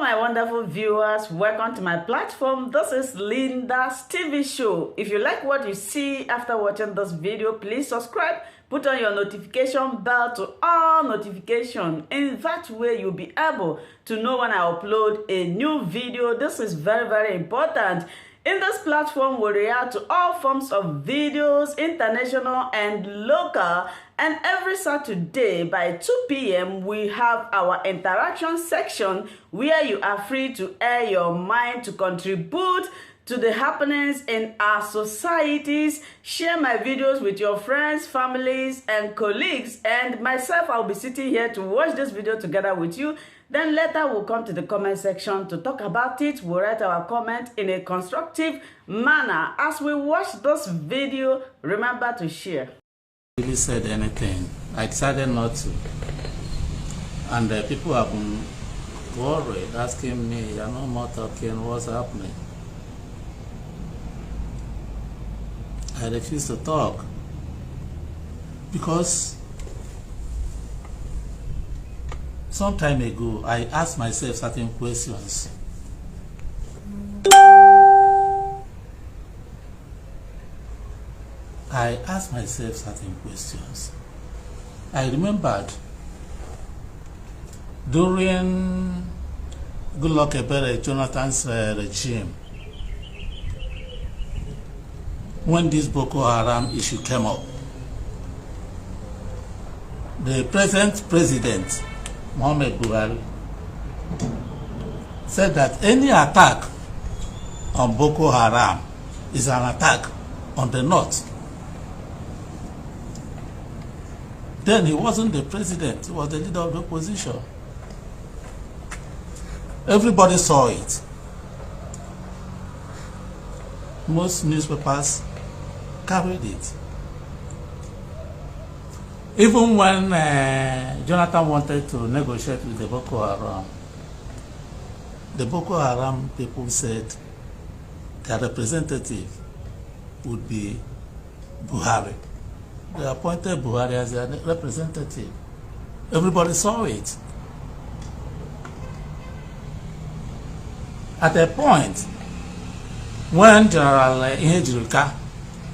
my wonderful viewers, welcome to my platform. This is Linda's TV show. If you like what you see after watching this video, please subscribe, put on your notification bell to all notifications. In that way, you'll be able to know when I upload a new video. This is very, very important. In this platform, we react to all forms of videos, international and local. And every Saturday by 2 p.m., we have our interaction section where you are free to air your mind, to contribute to the happenings in our societies. Share my videos with your friends, families, and colleagues. And myself, I'll be sitting here to watch this video together with you. Then later we'll come to the comment section to talk about it. We'll write our comment in a constructive manner. As we watch this video, remember to share. Really said anything. I decided not to. And people have been worried, asking me, you're no more talking, what's happening? I refuse to talk. Because some time ago, I asked myself certain questions. I asked myself certain questions. I remembered during Goodluck Ebele Jonathan's regime, when this Boko Haram issue came up, the present president, Mohamed Buhari, said that any attack on Boko Haram is an attack on the north. Then he wasn't the president, he was the leader of the opposition. Everybody saw it. Most newspapers carried it. Even when Jonathan wanted to negotiate with the Boko Haram people said their representative would be Buhari. They appointed Buhari as their representative. Everybody saw it. At a point, when General Ihejirika,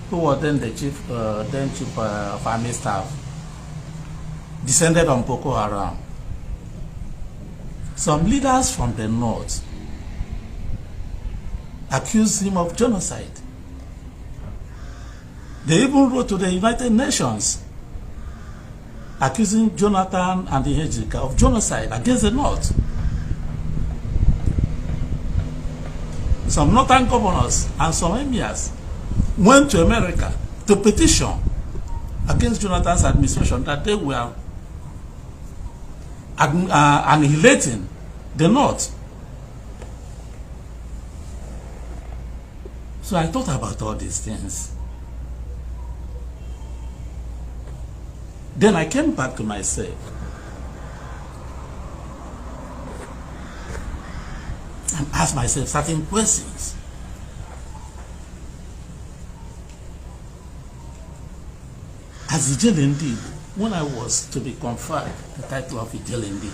who was then the chief of army staff, descended on Boko Haram, some leaders from the north accused him of genocide. They even wrote to the United Nations accusing Jonathan and the Ihejirika of genocide against the North. Some northern governors and some emirs went to America to petition against Jonathan's administration that they were annihilating the North. So I thought about all these things. Then I came back to myself and asked myself certain questions. As Ijelendi, when I was to be conferred the title of Ijelendi,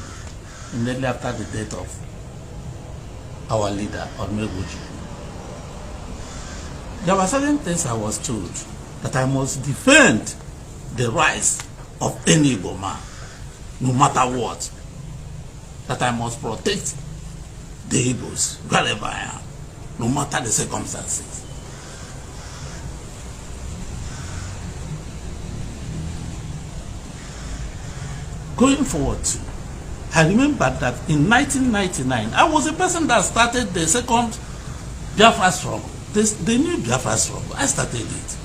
immediately after the death of our leader, Odmegoji, there were certain things I was told that I must defend the rights of any Igbo man, no matter what, that I must protect the Igbos wherever I am, no matter the circumstances. Going forward too, I remember that in 1999, I was a person that started the second Biafra struggle, the new Biafra struggle. I started it.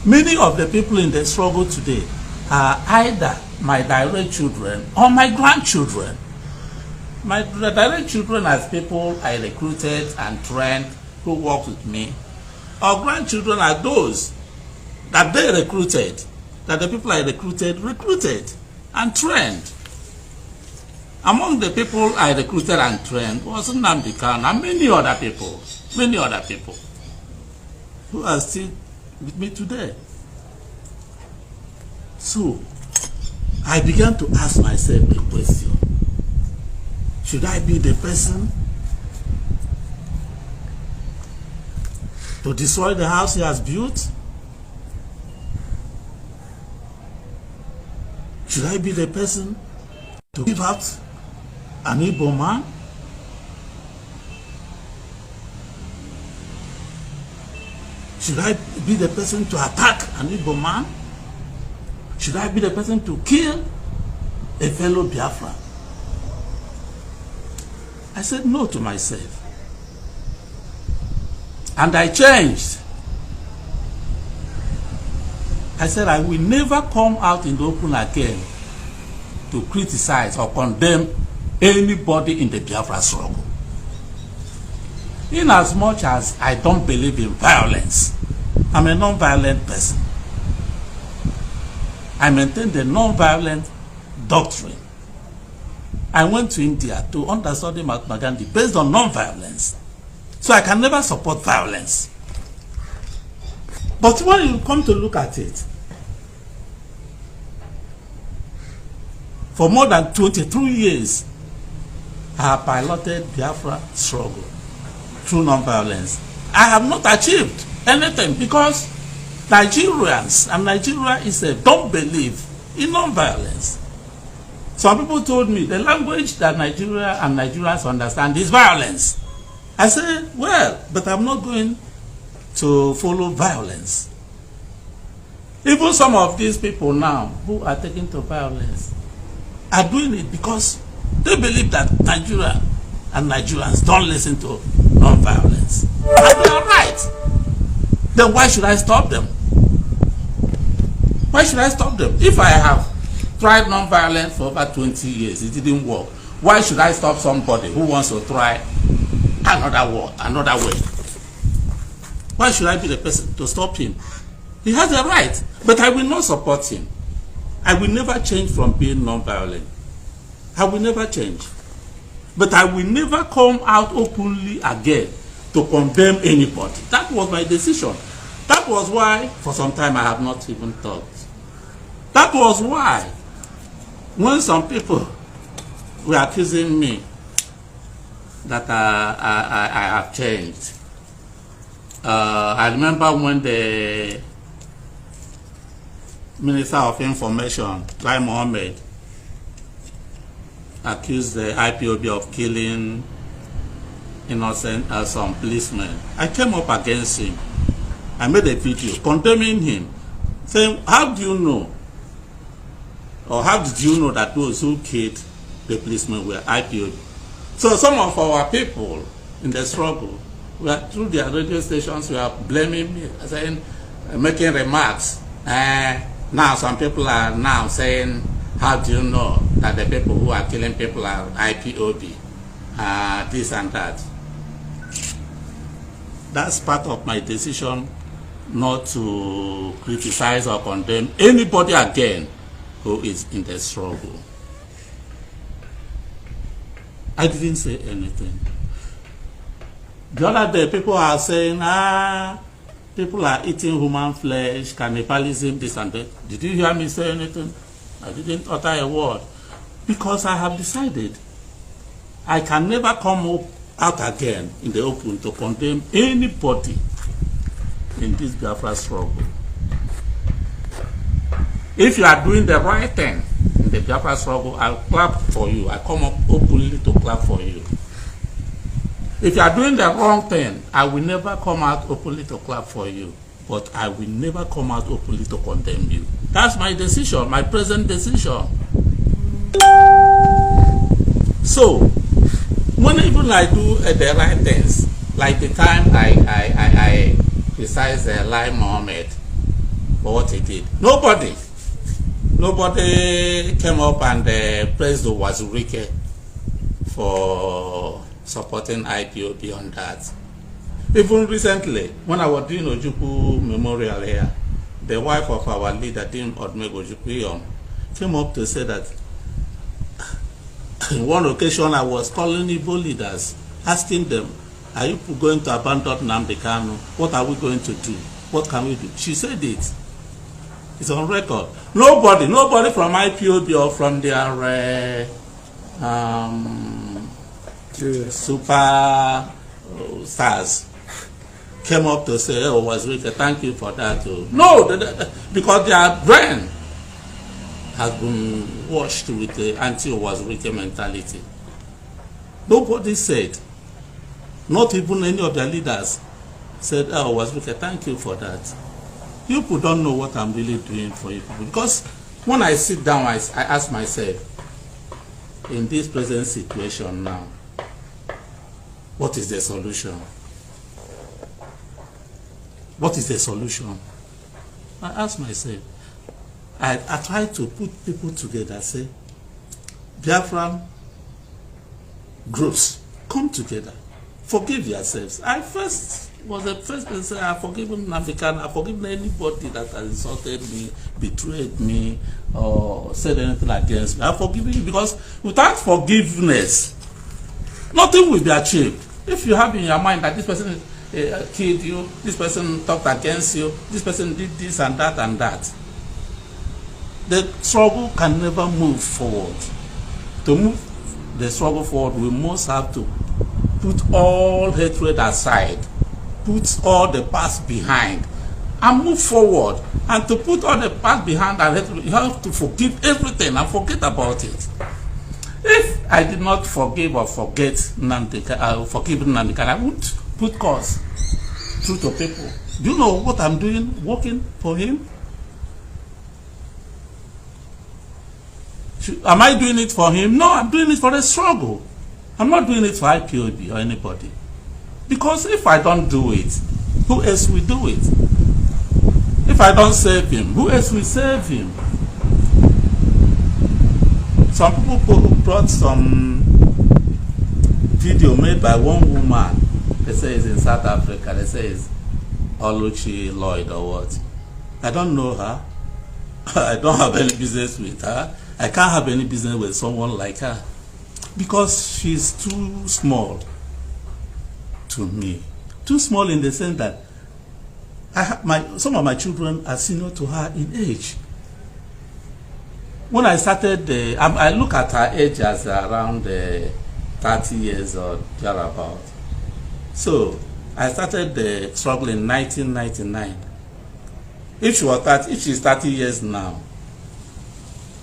Many of the people in the struggle today are either my direct children or my grandchildren. My direct children are people I recruited and trained who work with me. Our grandchildren are those that they recruited, that the people I recruited and trained. Among the people I recruited and trained was Nnamdi Kanu and many other people who are still with me today. So I began to ask myself a question. Should I be the person to destroy the house he has built? Should I be the person to give out an Igbo man? Should I be the person to attack an Igbo man? Should I be the person to kill a fellow Biafran? I said no to myself. And I changed. I said I will never come out in the open again to criticize or condemn anybody in the Biafra struggle. In as much as I don't believe in violence, I'm a non-violent person. I maintain the non-violent doctrine. I went to India to understudy Mahatma Gandhi based on non-violence. So I can never support violence. But when you come to look at it, for more than 23 years, I have piloted Biafra struggle through non-violence. I have not achieved anything because Nigerians and Nigeria don't believe in non-violence. Some people told me the language that Nigeria and Nigerians understand is violence. I said, well, but I'm not going to follow violence. Even some of these people now who are taking to violence are doing it because they believe that Nigeria and Nigerians don't listen to non-violence. And they are right. Then why should I stop them? Why should I stop them? If I have tried non-violence for over 20 years, it didn't work. Why should I stop somebody who wants to try another way? Why should I be the person to stop him? He has a right, but I will not support him. I will never change from being non-violent. I will never change. But I will never come out openly again to condemn anybody. That was my decision. That was why, for some time, I have not even thought. That was why, when some people were accusing me that I have changed, I remember when the Minister of Information, Lai Mohammed, accused the IPOB of killing innocent some policemen. I came up against him. I made a video condemning him, saying, how do you know, or how did you know that those who killed the policemen were IPOB? So some of our people in the struggle, through their radio stations, were blaming me, saying, making remarks. Now some people are now saying, how do you know that the people who are killing people are IPOB? This and that. That's part of my decision not to criticize or condemn anybody again who is in the struggle. I didn't say anything. The other day, people are saying, people are eating human flesh, cannibalism, this and that. Did you hear me say anything? I didn't utter a word. Because I have decided I can never come out again in the open to condemn anybody in this Biafra struggle. If you are doing the right thing in the Biafra struggle, I'll clap for you. I come up openly to clap for you. If you are doing the wrong thing, I will never come out openly to clap for you. But I will never come out openly to condemn you. That's my decision, my present decision. So, when even I do the right things, like the time I criticized Lai Mohammed for what he did, nobody came up and praised the Wazurike for supporting IPOB on that. Even recently, when I was doing Ojukwu Memorial here, the wife of our leader, Dim Odmego Ojukwu, came up to say that in one occasion I was calling Igbo leaders, asking them, are you going to abandon Nnamdi Kanu? What are we going to do? What can we do? She said it. It's on record. Nobody from IPOB or from their super stars came up to say, oh, Wazirike, thank you for that. No, because their brain has been washed with the anti-Wazirike mentality. Nobody said, not even any of their leaders said, oh, Wazirike, thank you for that. You people don't know what I'm really doing for you people. Because when I sit down, I ask myself, in this present situation now, what is the solution? What is the solution? I ask myself. I try to put people together, say, Biafran groups, come together, forgive yourselves. I first was the first person to say, I've forgiven African, I've forgiven anybody that has insulted me, betrayed me, or said anything against me. I've forgiven you, because without forgiveness, nothing will be achieved. If you have in your mind that this person killed you, this person talked against you, this person did this and that and that, the struggle can never move forward. To move the struggle forward, we must have to put all hatred aside, put all the past behind, and move forward. And to put all the past behind and hatred, you have to forgive everything and forget about it. If I did not forgive or forget forgive Nnamdi, I would put cause through to people. Do you know what I'm doing, working for him? Am I doing it for him? No, I'm doing it for the struggle. I'm not doing it for IPOB or anybody. Because if I don't do it, who else will do it? If I don't save him, who else will save him? Some people brought some video made by one woman. They say it's in South Africa. They say it's Oluchi Lloyd or what. I don't know her. I don't have any business with her. I can't have any business with someone like her. Because she's too small to me. Too small in the sense that some of my children are senior to her in age. When I started, I look at her age as around 30 years or thereabout. So I started the struggle in 1999. If she's 30 years now,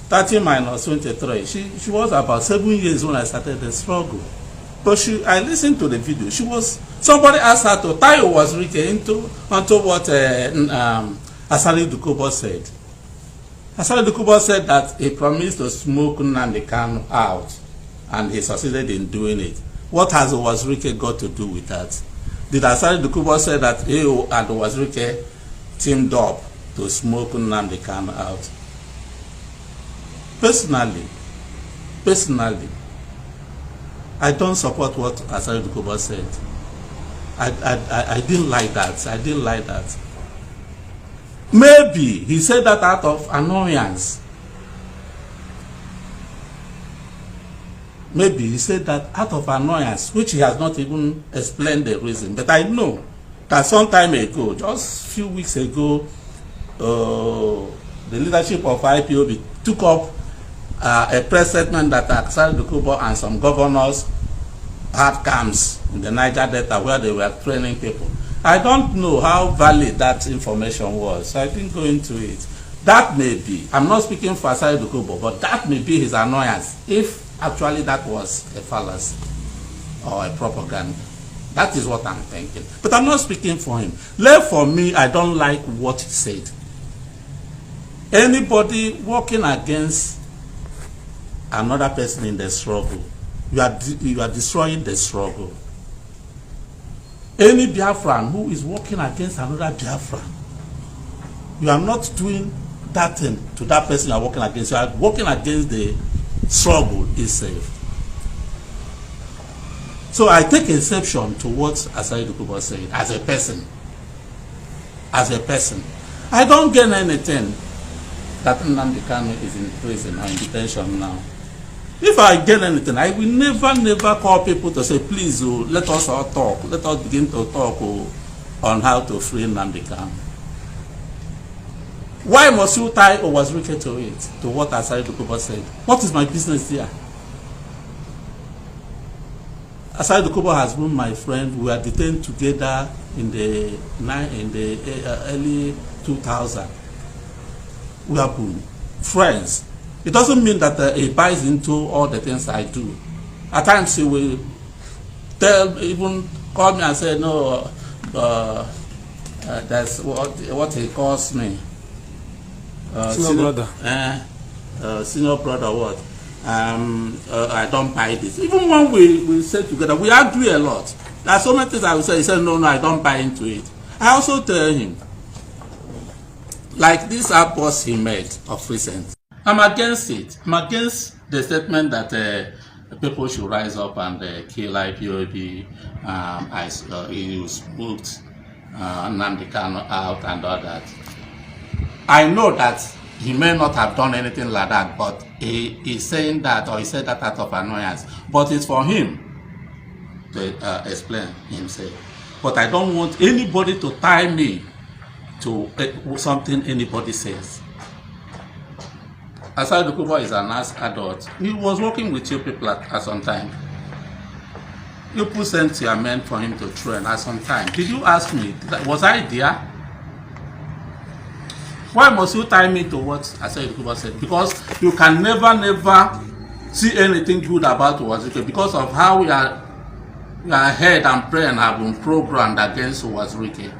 30 minus 23, she was about 7 years when I started the struggle. But I listened to the video. Somebody asked her to tie Wazirike onto what Asari Dukubo said. Asari Dukubo said that he promised to smoke Nnamdi Kanu out, and he succeeded in doing it. What has Wazirike got to do with that? Did Asari Dukubo say that he and Wazirike teamed up to smoke Nnamdi Kanu out? Personally, I don't support what Asari Dukubo said. I didn't like that. I didn't like that. Maybe he said that out of annoyance. Maybe he said that out of annoyance, which he has not even explained the reason. But I know that some time ago, just a few weeks ago, the leadership of IPOB took up a press statement that Asari Dukubo and some governors had camps in the Niger Delta where they were training people. I don't know how valid that information was, so I didn't go into it. That may be, I'm not speaking for Asari Dukubo, but that may be his annoyance, if actually that was a fallacy or a propaganda. That is what I'm thinking. But I'm not speaking for him. Left for me, I don't like what he said. Anybody working against another person in the struggle, you are destroying the struggle. Any Biafran who is working against another Biafran, you are not doing that thing to that person you are working against. You are working against the struggle itself. So I take exception to what Asari Dukubo said as a person. As a person. I don't gain anything that Nnamdi Kanu is in prison or in detention now. If I gain anything, I will never call people to say, please, let us all talk. Let us begin to talk on how to free Nnamdi Kanu. Why must you tie Wazirike to it, to what Asari Dukubo said? What is my business here? Aside Kubo has been my friend. We were detained together in the early 2000. We have been friends. It doesn't mean that he buys into all the things I do. At times he will even call me and say, no, that's what he calls me. Senior brother. Senior brother, what? I don't buy this. Even when we sit together, we argue a lot. There are so many things I will say. He said, no, I don't buy into it. I also tell him, like this outburst he made of recent, I'm against it. I'm against the statement that people should rise up and kill IPOB. He spooked Nnamdi Kanu out and all that. I know that he may not have done anything like that, but he is saying that, or he said that out of annoyance. But it's for him to explain himself. But I don't want anybody to tie me to something anybody says. Aside Kubo is an adult. He was working with you people at some time. You people sent your men for him to train at some time. Did you ask me? Was I there? Why must you tie me to what Aside Kubo said? Because you can never see anything good about Uwazirike because of how your head and brain have been programmed against Uwazirike.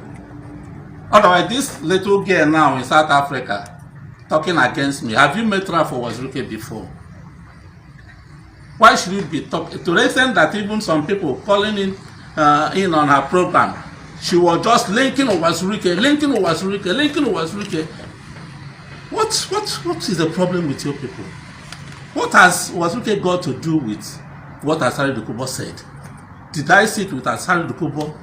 Otherwise, this little girl now in South Africa talking against me. Have you met her for Uwazirike before? Why should you be talking? To the extent that even some people calling in on her program, she was just linking Uwazirike. What is the problem with your people? What has Uwazirike got to do with what Asari Dokubo said? Did I sit with Asari Dokubo?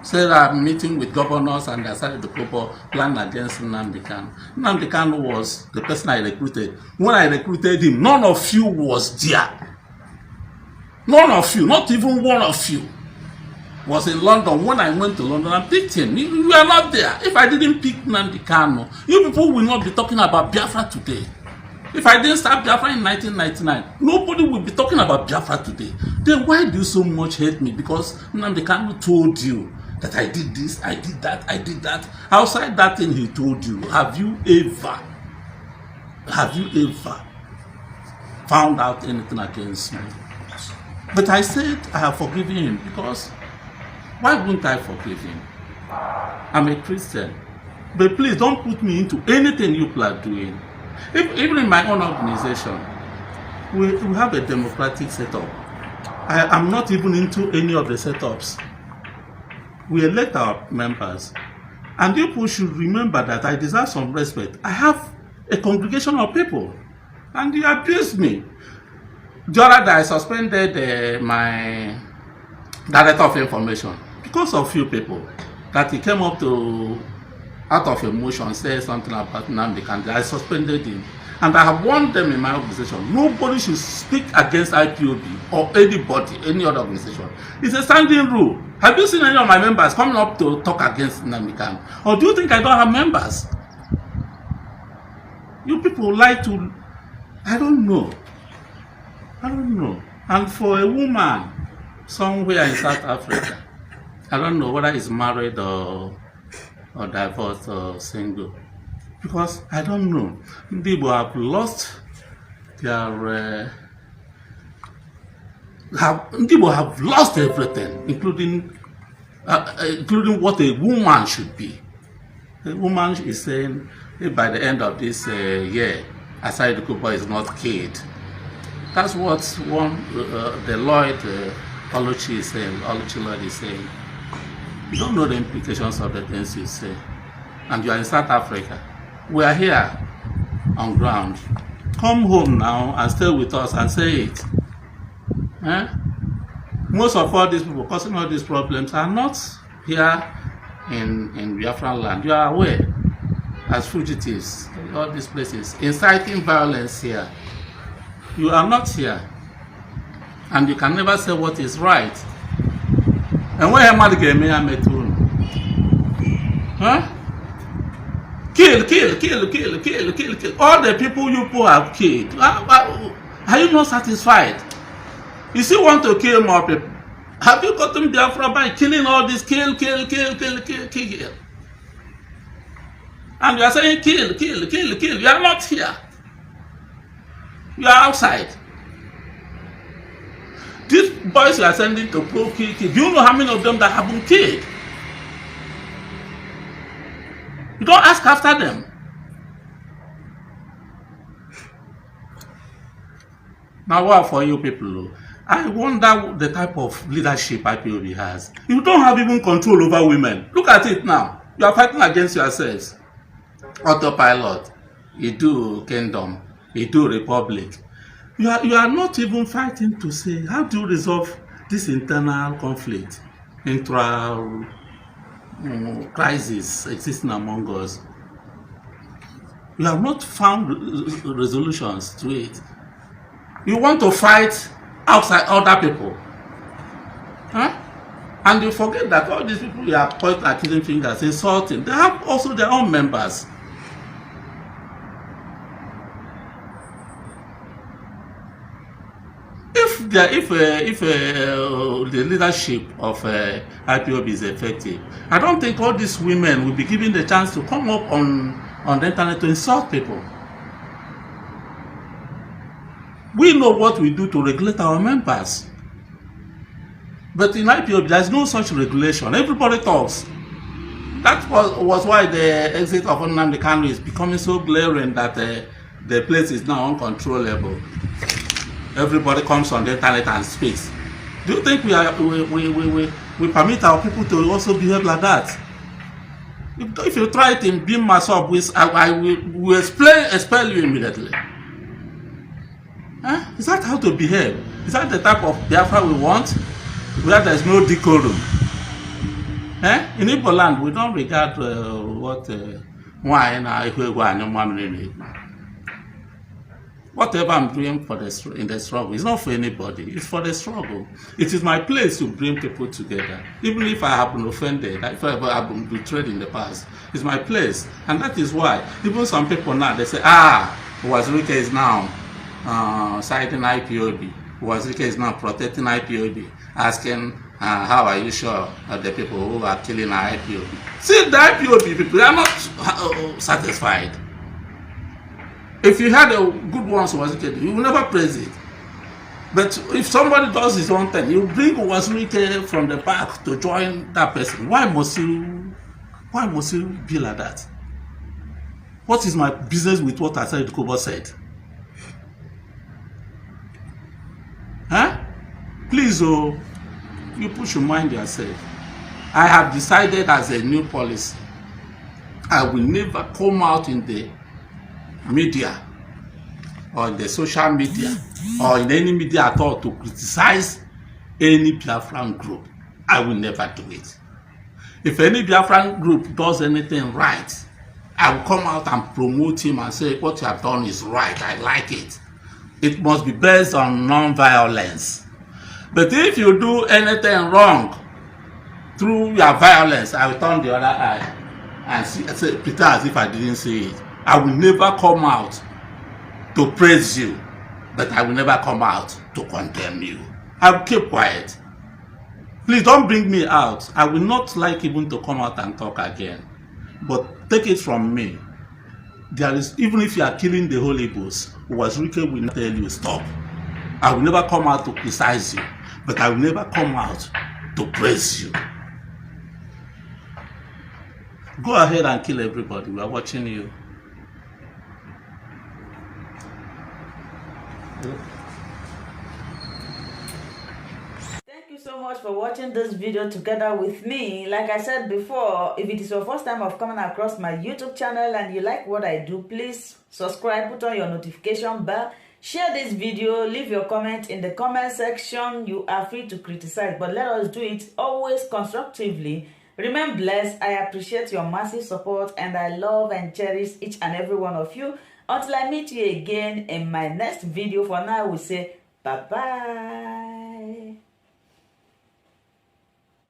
Said I'm meeting with governors and Asari Dokubo planned against Nnamdi Kanu. Nnamdi Kanu was the person I recruited. When I recruited him, none of you was there. None of you, not even one of you, was in London. When I went to London, I picked him. You were not there. If I didn't pick Nnamdi Kanu, you people will not be talking about Biafra today. If I didn't start Biafra in 1999, nobody will be talking about Biafra today. Then why do you so much hate me? Because Nnamdi Kanu told you that I did this, I did that. Outside that thing he told you, have you ever found out anything against me? But I said I have forgiven him because why wouldn't I forgive him? I'm a Christian. But please don't put me into anything you people are doing. Even in my own organization, we have a democratic setup. I am not even into any of the setups. We elect our members. And you people should remember that I deserve some respect. I have a congregation of people. And you abused me. The other day I suspended my director of information because of few people that he came up to, out of emotion, say something about Nnamdi Kanu. I suspended him. And I have warned them in my organization, nobody should speak against IPOB or anybody, any other organization. It's a standing rule. Have you seen any of my members coming up to talk against Nnamdi Kanu? Or do you think I don't have members? You people like to, I don't know. And for a woman somewhere in South Africa, I don't know whether he's married or divorced or single, because I don't know. People have lost their people have lost everything, including what a woman should be. A woman is saying by the end of this year, Asari Dokubo is not killed. That's what the Lloyd Oluchi is saying. Oluchi Lloyd is saying. You don't know the implications of the things you say. And you are in South Africa. We are here on ground. Come home now and stay with us and say it. Most of all these people causing all these problems are not here in Biafran land. You are aware, as fugitives, all these places, inciting violence here. You are not here. And you can never say what is right. And where am I going to Kill. All the people you people have killed. Are you not satisfied? You still want to kill more people. Have you gotten Biafra by killing all this kill? And you are saying kill. You are not here. You are outside. These boys you are sending to pro kill. Do you know how many of them that have been killed? You don't ask after them. Now what for you people? I wonder the type of leadership IPOB has. You don't have even control over women. Look at it now. You are fighting against yourselves. Autopilot. You do kingdom. You do republic. You are not even fighting to say, how do you resolve this internal conflict, crisis existing among us? You have not found resolutions to it. You want to fight outside other people. Huh? And you forget that all these people you are pointing at killing fingers, insulting, they have also their own members. If the leadership of IPOB is effective, I don't think all these women will be given the chance to come up on the internet to insult people. We know what we do to regulate our members. But in IPOB, there's no such regulation. Everybody talks. That was why the exit of Nnamdi Kanu is becoming so glaring that the place is now uncontrollable. Everybody comes on the internet and speaks. Do you think we permit our people to also behave like that? If you try it in Beam Masop, I will expel you immediately. Huh? Is that how to behave? Is that the type of Biafra we want? Where there is no decorum? In Igbo land, we don't regard whatever I'm doing in the struggle, it's not for anybody, it's for the struggle. It is my place to bring people together. Even if I have been offended, if I have been betrayed in the past, it's my place. And that is why, even some people now, they say, Wazirike is now citing IPOB. Wazirike is now protecting IPOB, asking, how are you sure the people who are killing our IPOB? See, the IPOB people, they are not satisfied. If you had a good one, you will never praise it. But if somebody does his own thing, you bring Wazirike from the back to join that person. Why must you be like that? What is my business with what Asad Kobo said? Huh? Please, you should mind yourself. I have decided as a new policy, I will never come out in the media or in the social media or in any media at all to criticize any Biafran group. I will never do it. If any Biafran group does anything right, I will come out and promote him and say, what you have done is right, I like it. It must be based on non-violence. But if you do anything wrong through your violence, I will turn the other eye and say, pretend as if I didn't see it. I will never come out to praise you, but I will never come out to condemn you. I will keep quiet. Please don't bring me out. I will not like even to come out and talk again. But take it from me. There is, even if you are killing the Holy Ghost, Wazirike will not tell you stop. I will never come out to criticize you, but I will never come out to praise you. Go ahead and kill everybody. We are watching you. Thank you so much for watching this video together with me. Like I said before, if it is your first time of coming across my YouTube channel and you like what I do, please subscribe, put on your notification bell, share this video, leave your comment in the comment section. You are free to criticize, but let us do it always constructively. Remain blessed. I appreciate your massive support and I love and cherish each and every one of you. Until I meet you again in my next video, for now I will say bye-bye.